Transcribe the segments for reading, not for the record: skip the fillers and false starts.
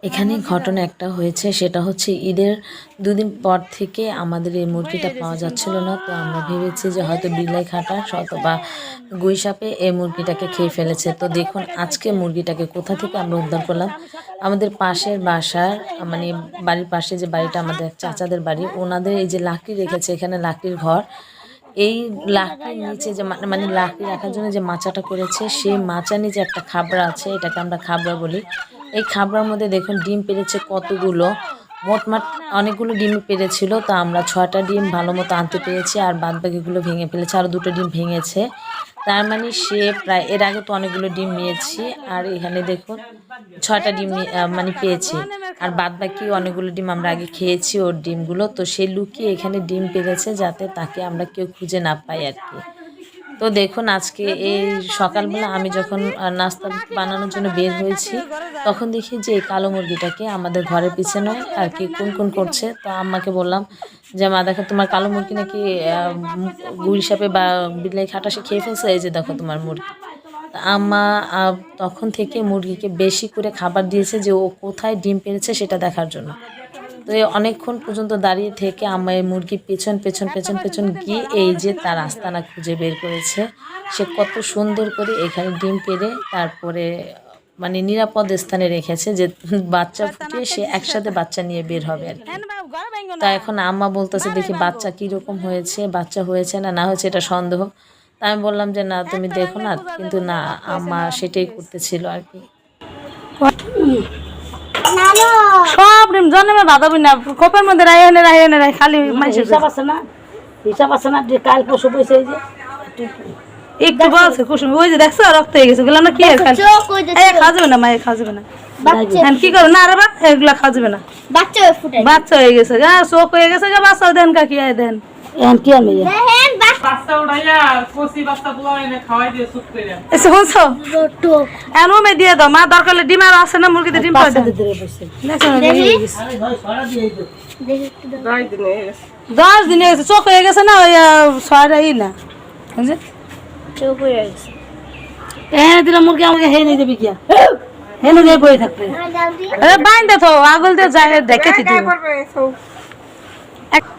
এখানে ঘটনা একটা হয়েছে, সেটা হচ্ছে ঈদের দুদিন পর থেকে আমাদের এই মুরগিটা পাওয়া যাচ্ছিল না। তো আমরা ভেবেছি যে হয়তো বিলাই খাটাস অথবা গুইসাপে এই মুরগিটাকে খেয়ে ফেলেছে। তো দেখুন আজকে মুরগিটাকে কোথা থেকে আমরা উদ্ধার করলাম। আমাদের পাশের বাসার মানে বাড়ির পাশে যে বাড়িটা আমাদের চাচাদের বাড়ি, ওনাদের এই যে লাকড়ি রেখেছে, এখানে লাকড়ির ঘর। এই লাকড়ির নিচে যে মানে লাকড়ি রাখার জন্য যে মাচাটা করেছে, সেই মাচার নিচে একটা খাবড়া আছে, এটাকে আমরা খাবড়া বলি। এই খাবড়ার মধ্যে দেখুন ডিম পেড়েছে কতগুলো, মোটমাট অনেকগুলো ডিম পেড়েছিল। তো আমরা 6টা ডিম ভালো মতো আনতে পেরেছি, আর বাদ বাকিগুলো ভেঙে ফেলেছে, আরও 2টো ডিম ভেঙেছে। তার মানে সে প্রায়, এর আগে তো অনেকগুলো ডিম নিয়েছি, আর এখানে দেখুন 6টা ডিম মানে পেয়েছি, আর বাদ বাকি অনেকগুলো ডিম আমরা আগে খেয়েছি ওর ডিমগুলো। তো সে লুকিয়ে এখানে ডিম পেড়েছে যাতে তাকে আমরা কেউ খুঁজে না পাই আর কি। তো দেখুন আজকে এই সকালবেলা আমি যখন নাস্তা বানানোর জন্য বের হয়েছি, তখন দেখি যে এই কালো মুরগিটাকে আমাদের ঘরের পিছনে আর কি কুন করছে। তো আম্মাকে বললাম যে মা দেখো তোমার কালো মুরগি নাকি গুইসাপে বা বিলাই খাটাসে খেয়ে ফেলছে, এই যে দেখো তোমার মুরগি। তা আম্মা তখন থেকে মুরগিকে বেশি করে খাবার দিয়েছে যে ও কোথায় ডিম পেড়েছে সেটা দেখার জন্য। তো এই অনেকক্ষণ পর্যন্ত দাঁড়িয়ে থেকে আম্মা এই মুরগির পেছন গিয়ে এই যে তার আস্তানা খুঁজে বের করেছে। সে কত সুন্দর করে এখানে ডিম পেড়ে তারপরে মানে নিরাপদ স্থানে রেখেছে, যে বাচ্চা ফুটিয়ে সে একসাথে বাচ্চা নিয়ে বের হবে আর কি। তা এখন আম্মা বলতেছে দেখি বাচ্চা কীরকম হয়েছে, বাচ্চা হয়েছে না হয়েছে এটা সন্দেহ। তা আমি বললাম যে না তুমি দেখো না, কিন্তু না আম্মা সেটাই করতেছিল আর কি। সব ডিম জন্মে বাঁধাবি না, খোপের মধ্যে রাই খালি হিসাব আছে না কাল পরশু পয়সা এই যে একটু বলছে কুসুম, ওই যে দেখছো রক্ত হয়ে গেছে, গেলাম না কি খাওয়া যাবে না, মায়ের খাওয়া যাবে না, কি করবে না, আরে বা এগুলা খাওয়া যাবে না, বাচ্চা হয়ে গেছে গা, চোখ হয়ে গেছে গা, বাচ্চা দেন কাকি দেন কি আমি দিয়ে দাও মা, দরকার হলে ডিম আর আছে না মুরগিতে ডিম পাওয়া যায়। 10 দিন হয়ে গেছে, চোখ হয়ে গেছে না, ওই 6টাই না চোখ হয়ে গেছে। এনে দিলে মুরগি আমাকে হে নিয়ে যাবি কিয়া, হেনে দিয়ে বই থাকবে। আরে বাইন্দে তো আগল দিয়ে যায় দেখে থিতি।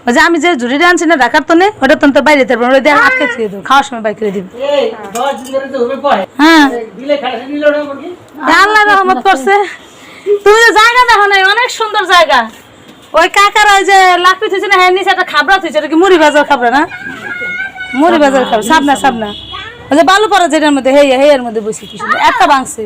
ওই যে আমি যে ঝুড়িটা আনছি না ঢাকার তো নেই, ওটা তো বাইরে থাকবে, ওই দিয়ে আটকে দিয়ে দেবো, খাওয়ার সময় বাইক করে দিব। হ্যাঁ আল্লাহ রহমত করছে। তুমি যে জায়গা দেখো নাই, অনেক সুন্দর জায়গা। ওই কাকার ওই যে লাকড়ি থুইছে না, হ্যাঁ নিচে একটা খাবড়া থুইছে, এটা কি মুড়ি বাজার খাবড়া না, মুড়ি বাজার খাবড়া, সাবনা ওই যে বালু পড়া যেটার মধ্যে হেয়ার মধ্যে বসে কি সুন্দর একটা বাংছে।